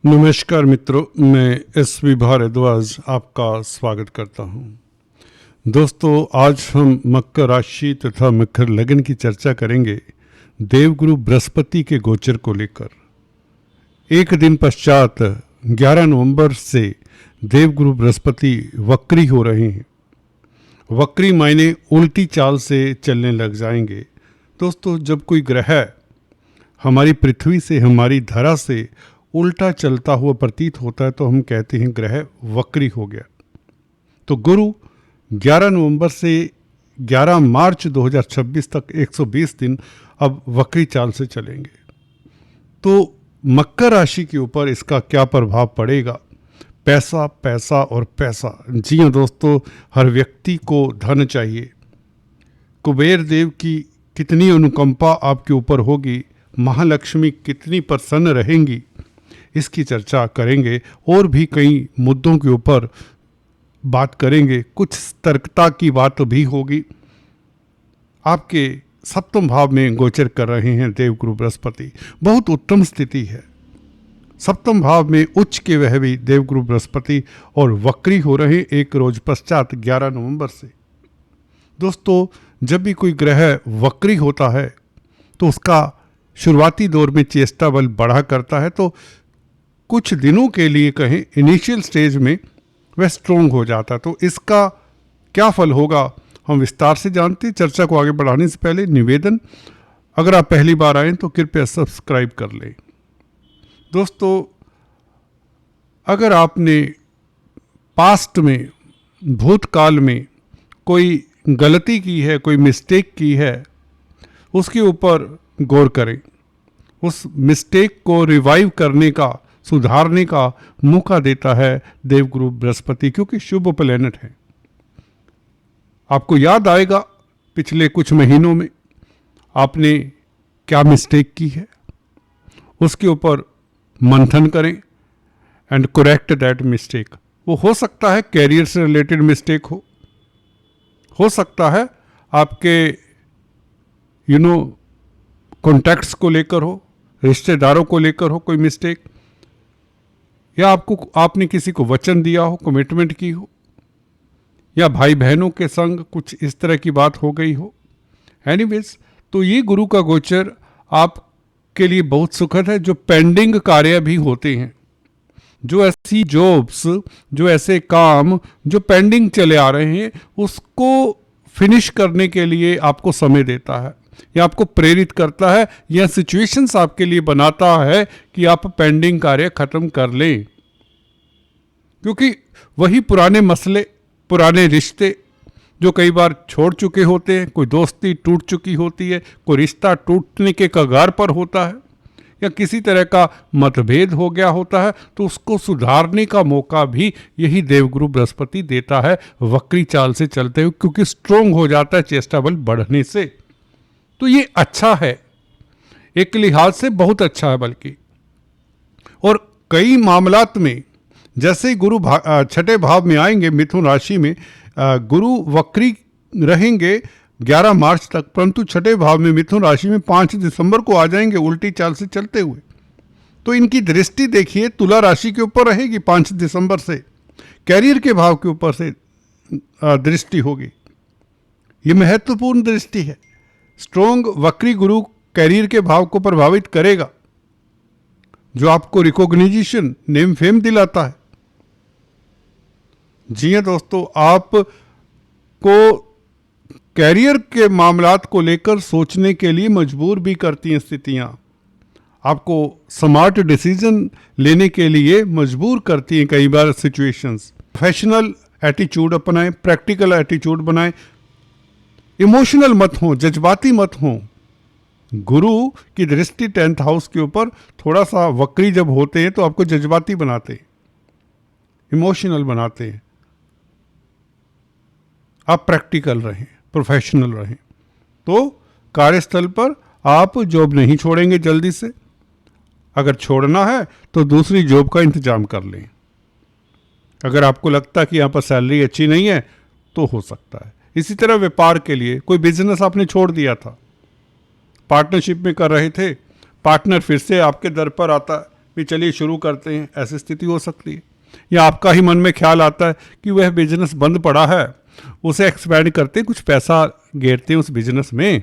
नमस्कार मित्रों, मैं एस.वी. भारद्वाज आपका स्वागत करता हूं। दोस्तों, आज हम मकर राशि तथा मकर लगन की चर्चा करेंगे देवगुरु बृहस्पति के गोचर को लेकर। एक दिन पश्चात 11 नवंबर से देवगुरु बृहस्पति वक्री हो रहे हैं। वक्री मायने उल्टी चाल से चलने लग जाएंगे। दोस्तों, जब कोई ग्रह हमारी पृथ्वी से, हमारी धरा से उल्टा चलता हुआ प्रतीत होता है तो हम कहते हैं ग्रह वक्री हो गया। तो गुरु 11 नवंबर से 11 मार्च 2026 तक 120 दिन अब वक्री चाल से चलेंगे। तो मकर राशि के ऊपर इसका क्या प्रभाव पड़ेगा? पैसा, पैसा और पैसा। जी हाँ दोस्तों, हर व्यक्ति को धन चाहिए। कुबेर देव की कितनी अनुकंपा आपके ऊपर होगी, महालक्ष्मी कितनी प्रसन्न रहेंगी, इसकी चर्चा करेंगे। और भी कई मुद्दों के ऊपर बात करेंगे। कुछ सतर्कता की बात भी होगी। आपके सप्तम भाव में गोचर कर रहे हैं देवगुरु बृहस्पति। बहुत उत्तम स्थिति है। सप्तम भाव में उच्च के वह भी देवगुरु बृहस्पति और वक्री हो रहे एक रोज पश्चात 11 नवंबर से। दोस्तों, जब भी कोई ग्रह वक्री होता है तो उसका शुरुआती दौर में चेष्टा बल बढ़ा करता है, तो कुछ दिनों के लिए कहें इनिशियल स्टेज में वह स्ट्रोंग हो जाता है। तो इसका क्या फल होगा हम विस्तार से जानते हैं। चर्चा को आगे बढ़ाने से पहले निवेदन, अगर आप पहली बार आए तो कृपया सब्सक्राइब कर लें। दोस्तों, अगर आपने पास्ट में, भूतकाल में कोई गलती की है, कोई मिस्टेक की है, उसके ऊपर गौर करें। उस मिस्टेक को रिवाइव करने का, सुधारने का मौका देता है देवगुरु बृहस्पति, क्योंकि शुभ प्लैनेट है। आपको याद आएगा पिछले कुछ महीनों में आपने क्या मिस्टेक की है, उसके ऊपर मंथन करें एंड करेक्ट दैट मिस्टेक। वो हो सकता है कैरियर से रिलेटेड मिस्टेक हो सकता है आपके कॉन्टैक्ट्स को लेकर हो, रिश्तेदारों को लेकर हो कोई मिस्टेक, या आपने किसी को वचन दिया हो, कमिटमेंट की हो, या भाई बहनों के संग कुछ इस तरह की बात हो गई हो। एनीवेज, तो ये गुरु का गोचर आपके लिए बहुत सुखद है। जो पेंडिंग कार्य भी होते हैं, जो ऐसी जॉब्स, जो ऐसे काम जो पेंडिंग चले आ रहे हैं, उसको फिनिश करने के लिए आपको समय देता है, या आपको प्रेरित करता है, या सिचुएशंस आपके लिए बनाता है कि आप पेंडिंग कार्य खत्म कर लें। क्योंकि वही पुराने मसले, पुराने रिश्ते जो कई बार छोड़ चुके होते हैं, कोई दोस्ती टूट चुकी होती है, कोई रिश्ता टूटने के कगार पर होता है, या किसी तरह का मतभेद हो गया होता है, तो उसको सुधारने का मौका भी यही देवगुरु बृहस्पति देता है वक्री चाल से चलते हुए, क्योंकि स्ट्रोंग हो जाता है चेष्टा बल बढ़ने से। तो ये अच्छा है, एक लिहाज से बहुत अच्छा है बल्कि। और कई मामलात में जैसे ही गुरु छठे भाव में आएंगे, मिथुन राशि में गुरु वक्री रहेंगे 11 मार्च तक, परंतु छठे भाव में मिथुन राशि में 5 दिसंबर को आ जाएंगे उल्टी चाल से चलते हुए। तो इनकी दृष्टि देखिए तुला राशि के ऊपर रहेगी 5 दिसंबर से, कैरियर के भाव के ऊपर से दृष्टि होगी। ये महत्वपूर्ण दृष्टि है। स्ट्रोंग वक्री गुरु कैरियर के भाव को प्रभावित करेगा, जो आपको रिकॉग्निशन, नेम फेम दिलाता है। जी हाँ दोस्तों, आपको कैरियर के मामलात को लेकर सोचने के लिए मजबूर भी करती हैं स्थितियां। आपको स्मार्ट डिसीजन लेने के लिए मजबूर करती हैं कई बार सिचुएशंस। प्रोफेशनल एटीट्यूड अपनाएं, प्रैक्टिकल एटीट्यूड बनाएं, इमोशनल मत हो, जज्बाती मत हो। गुरु की दृष्टि 10th हाउस के ऊपर थोड़ा सा वक्री जब होते हैं तो आपको जज्बाती बनाते हैं, इमोशनल बनाते हैं। आप प्रैक्टिकल रहें, प्रोफेशनल रहें, तो कार्यस्थल पर आप जॉब नहीं छोड़ेंगे जल्दी से। अगर छोड़ना है तो दूसरी जॉब का इंतजाम कर लें। अगर आपको लगता है कि यहाँ पर सैलरी अच्छी नहीं है तो हो सकता है। इसी तरह व्यापार के लिए कोई बिजनेस आपने छोड़ दिया था, पार्टनरशिप में कर रहे थे, पार्टनर फिर से आपके दर पर आता है भी चलिए शुरू करते हैं, ऐसी स्थिति हो सकती है। या आपका ही मन में ख्याल आता है कि वह बिजनेस बंद पड़ा है, उसे एक्सपैंड करते, कुछ पैसा गेरते हैं उस बिजनेस में,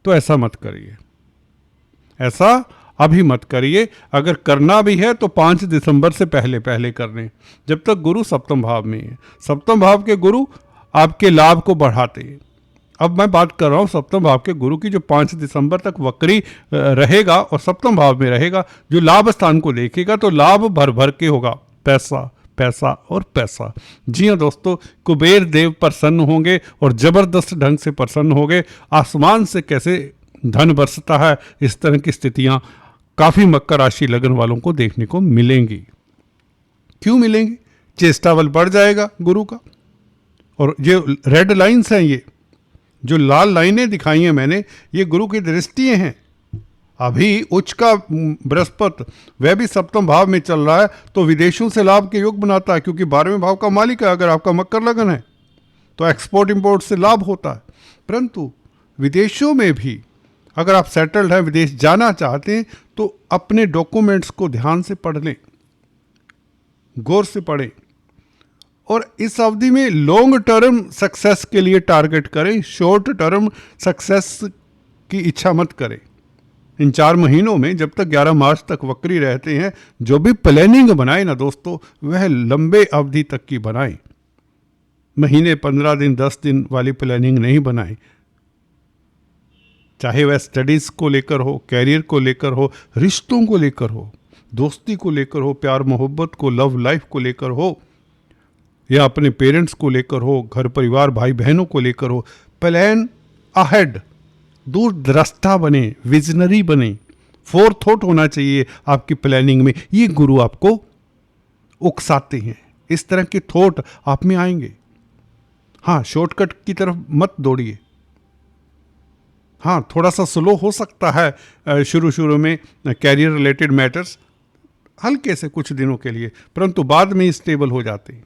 तो ऐसा मत करिए, ऐसा अभी मत करिए। अगर करना भी है तो 5 दिसंबर से पहले पहले करने, जब तक गुरु सप्तम भाव में है। सप्तम भाव के गुरु आपके लाभ को बढ़ाते हैं। अब मैं बात कर रहा हूँ सप्तम भाव के गुरु की, जो 5 दिसंबर तक वक्री रहेगा और सप्तम भाव में रहेगा, जो लाभ स्थान को देखेगा तो लाभ भर भर के होगा, पैसा पैसा और पैसा। जी हाँ दोस्तों, कुबेर देव प्रसन्न होंगे और जबरदस्त ढंग से प्रसन्न होंगे। आसमान से कैसे धन बरसता है, इस तरह की स्थितियां काफी मकर राशि लगन वालों को देखने को मिलेंगी। क्यों मिलेंगी? चेष्टा बल बढ़ जाएगा गुरु का। और ये रेड लाइंस हैं, ये जो लाल लाइनें दिखाई हैं मैंने, ये गुरु की दृष्टियां हैं। अभी उच्च का बृहस्पति वह भी सप्तम भाव में चल रहा है, तो विदेशों से लाभ के योग बनाता है, क्योंकि 12वें भाव का मालिक है। अगर आपका मकर लगन है तो एक्सपोर्ट इंपोर्ट से लाभ होता है। परंतु विदेशों में भी अगर आप सेटल्ड हैं, विदेश जाना चाहते हैं, तो अपने डॉक्यूमेंट्स को ध्यान से पढ़ लें, गौर से पढ़ें, और इस अवधि में लॉन्ग टर्म सक्सेस के लिए टारगेट करें, शॉर्ट टर्म सक्सेस की इच्छा मत करें। इन 4 महीनों में, जब तक 11 मार्च तक वक्री रहते हैं, जो भी प्लानिंग बनाए ना दोस्तों, वह लंबे अवधि तक की बनाएं। महीने, 15 दिन, 10 दिन वाली प्लानिंग नहीं बनाएं। चाहे वह स्टडीज़ को लेकर हो, कैरियर को लेकर हो, रिश्तों को लेकर हो, दोस्ती को लेकर हो, प्यार मोहब्बत को, लव लाइफ को लेकर हो, या अपने पेरेंट्स को लेकर हो, घर परिवार भाई बहनों को लेकर हो। प्लान अहेड, दूरदृष्टा बने, विजनरी बने, फोरथॉट होना चाहिए आपकी प्लानिंग में। ये गुरु आपको उकसाते हैं, इस तरह के थॉट आप में आएंगे। हाँ, शॉर्टकट की तरफ मत दौड़िए। हाँ, थोड़ा सा स्लो हो सकता है शुरू में कैरियर रिलेटेड मैटर्स, हल्के से कुछ दिनों के लिए, परंतु बाद में स्टेबल हो जाते हैं।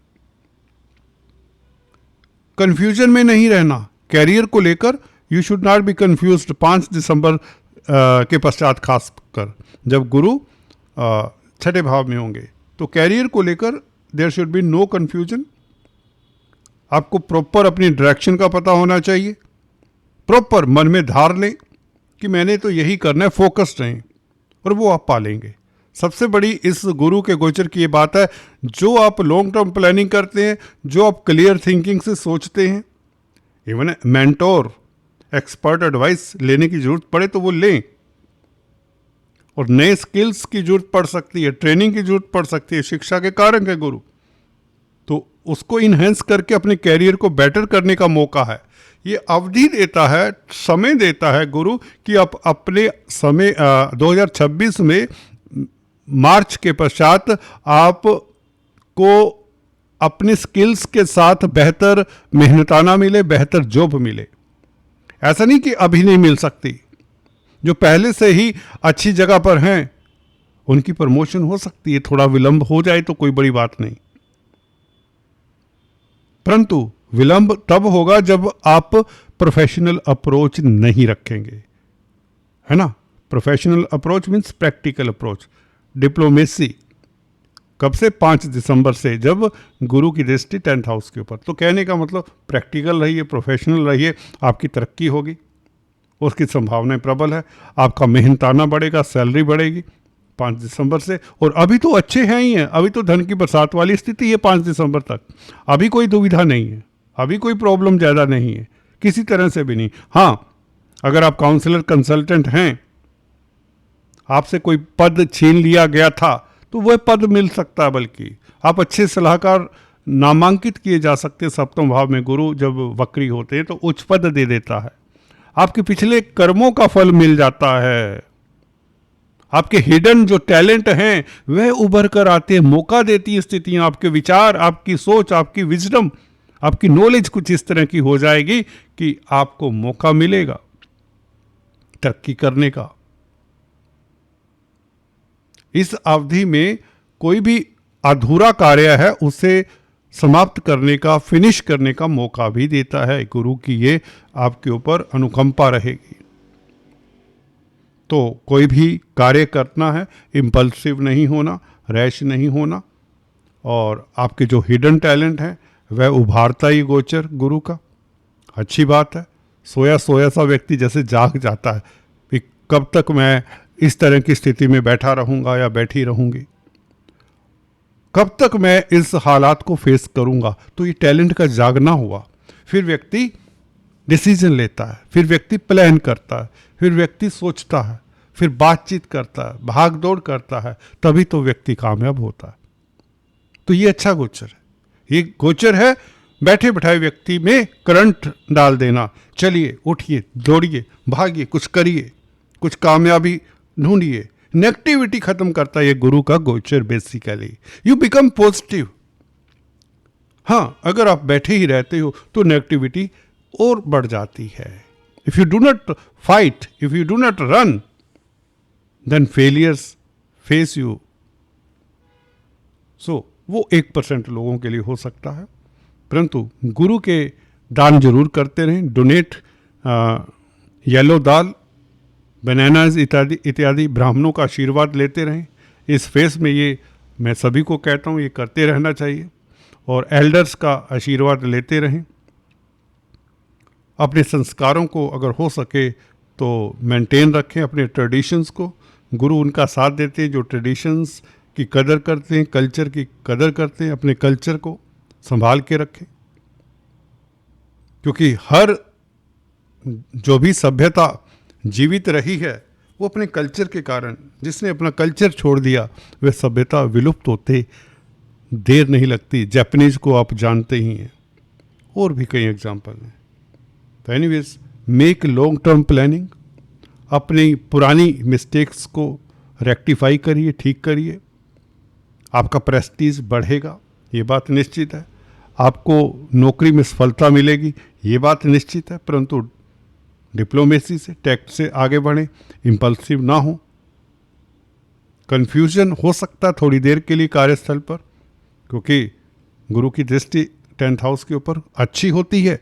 कंफ्यूजन में नहीं रहना कैरियर को लेकर। You should not be confused 5 दिसंबर के पश्चात, खास कर जब गुरु 6ठे भाव में होंगे, तो कैरियर को लेकर there should be no confusion. आपको प्रॉपर अपनी डायरेक्शन का पता होना चाहिए, प्रॉपर मन में धार लें कि मैंने तो यही करना है, फोकस्ड रहें, और वो आप पालेंगे। सबसे बड़ी इस गुरु के गोचर की ये बात है, जो आप लॉन्ग टर्म प्लानिंग करते हैं, जो आप क्लियर थिंकिंग से सोचते हैं, इवन मेंटोर, एक्सपर्ट एडवाइस लेने की जरूरत पड़े तो वो लें। और नए स्किल्स की जरूरत पड़ सकती है, ट्रेनिंग की जरूरत पड़ सकती है, शिक्षा के कारक है गुरु, तो उसको इन्हेंस करके अपने कैरियर को बेटर करने का मौका है। ये अवधि देता है, समय देता है गुरु कि आप अपने समय 2026 में मार्च के पश्चात आपको अपने स्किल्स के साथ बेहतर मेहनताना मिले, बेहतर जॉब मिले। ऐसा नहीं कि अभी नहीं मिल सकती, जो पहले से ही अच्छी जगह पर हैं उनकी प्रमोशन हो सकती है, थोड़ा विलंब हो जाए तो कोई बड़ी बात नहीं, परंतु विलंब तब होगा जब आप प्रोफेशनल अप्रोच नहीं रखेंगे, है ना। Professional approach means practical approach, diplomacy. कब से? 5 दिसंबर से, जब गुरु की दृष्टि 10th हाउस के ऊपर। तो कहने का मतलब प्रैक्टिकल रहिए, प्रोफेशनल रहिए, आपकी तरक्की होगी, उसकी संभावनाएं प्रबल है, आपका मेहनताना बढ़ेगा, सैलरी बढ़ेगी 5 दिसंबर से। और अभी तो अच्छे हैं ही हैं, अभी तो धन की बरसात वाली स्थिति है 5 दिसंबर तक, अभी कोई दुविधा नहीं है, अभी कोई प्रॉब्लम ज़्यादा नहीं है, किसी तरह से भी नहीं। हाँ, अगर आप काउंसलर कंसल्टेंट हैं, आपसे कोई पद छीन लिया गया था तो वह पद मिल सकता है, बल्कि आप अच्छे सलाहकार नामांकित किए जा सकते हैं। सप्तम भाव में गुरु जब वक्री होते हैं तो उच्च पद दे देता है, आपके पिछले कर्मों का फल मिल जाता है, आपके हिडन जो टैलेंट हैं वह उभर कर आते हैं, मौका देती है स्थितियां, आपके विचार, आपकी सोच, आपकी विजडम, आपकी नॉलेज कुछ इस तरह की हो जाएगी कि आपको मौका मिलेगा तरक्की करने का। इस अवधि में कोई भी अधूरा कार्य है उसे समाप्त करने का, फिनिश करने का मौका भी देता है गुरु की ये आपके ऊपर अनुकंपा रहेगी। तो कोई भी कार्य करना है, इम्पल्सिव नहीं होना, रैश नहीं होना, और आपके जो हिडन टैलेंट है वह उभारता ही गोचर गुरु का। अच्छी बात है। सोया सोया सा व्यक्ति जैसे जाग जाता है कि कब तक मैं इस तरह की स्थिति में बैठा रहूँगा या बैठी रहूँगी, कब तक मैं इस हालात को फेस करूँगा। तो ये टैलेंट का जागना हुआ। फिर व्यक्ति डिसीजन लेता है, फिर व्यक्ति प्लान करता है, फिर व्यक्ति सोचता है, फिर बातचीत करता है, भाग दौड़ करता है, तभी तो व्यक्ति कामयाब होता है। तो ये अच्छा गोचर है। ये गोचर है बैठे बैठाए व्यक्ति में करंट डाल देना। चलिए, उठिए, दौड़िए, भागिए, कुछ करिए, कुछ कामयाबी ढूंढिए। नेगेटिविटी खत्म करता है ये गुरु का गोचर। Basically you become positive. हाँ, अगर आप बैठे ही रहते हो तो नेगेटिविटी और बढ़ जाती है। If you do not fight, if you do not run, then failures face you. So वो 1% लोगों के लिए हो सकता है, परंतु गुरु के दान जरूर करते रहें। डोनेट येलो दाल, बनानाज इत्यादि इत्यादि ब्राह्मणों का आशीर्वाद लेते रहें। इस फेस में ये मैं सभी को कहता हूँ, ये करते रहना चाहिए। और एल्डर्स का आशीर्वाद लेते रहें। अपने संस्कारों को अगर हो सके तो मेंटेन रखें, अपने ट्रेडिशंस को। गुरु उनका साथ देते हैं जो ट्रेडिशंस की कदर करते हैं, कल्चर की कदर करते हैं। अपने कल्चर को संभाल के रखें, क्योंकि हर जो भी सभ्यता जीवित रही है वो अपने कल्चर के कारण। जिसने अपना कल्चर छोड़ दिया वह सभ्यता विलुप्त होते देर नहीं लगती। जापानीज को आप जानते ही हैं, और भी कई एग्जाम्पल हैं। तो anyways, make long term planning. अपनी पुरानी मिस्टेक्स को रेक्टिफाई करिए, ठीक करिए। आपका प्रेस्टीज बढ़ेगा, ये बात निश्चित है। आपको नौकरी में सफलता मिलेगी, ये बात निश्चित है। परंतु डिप्लोमेसी से, टैक्ट से आगे बढ़ें, इम्पल्सिव ना हो। कन्फ्यूजन हो सकता है थोड़ी देर के लिए कार्यस्थल पर, क्योंकि गुरु की दृष्टि 10th हाउस के ऊपर अच्छी होती है।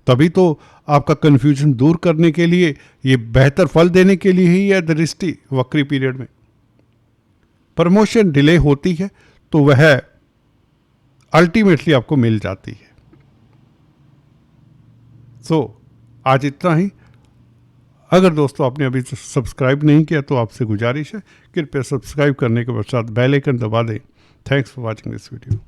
तभी तो आपका कन्फ्यूजन दूर करने के लिए, ये बेहतर फल देने के लिए ही है दृष्टि वक्री पीरियड में। प्रमोशन डिले होती है तो वह अल्टीमेटली आपको मिल जाती है। सो आज इतना ही। अगर दोस्तों आपने अभी सब्सक्राइब नहीं किया तो आपसे गुजारिश है, कृपया सब्सक्राइब करने के पश्चात बेल आइकन दबा दें। Thanks for watching this video.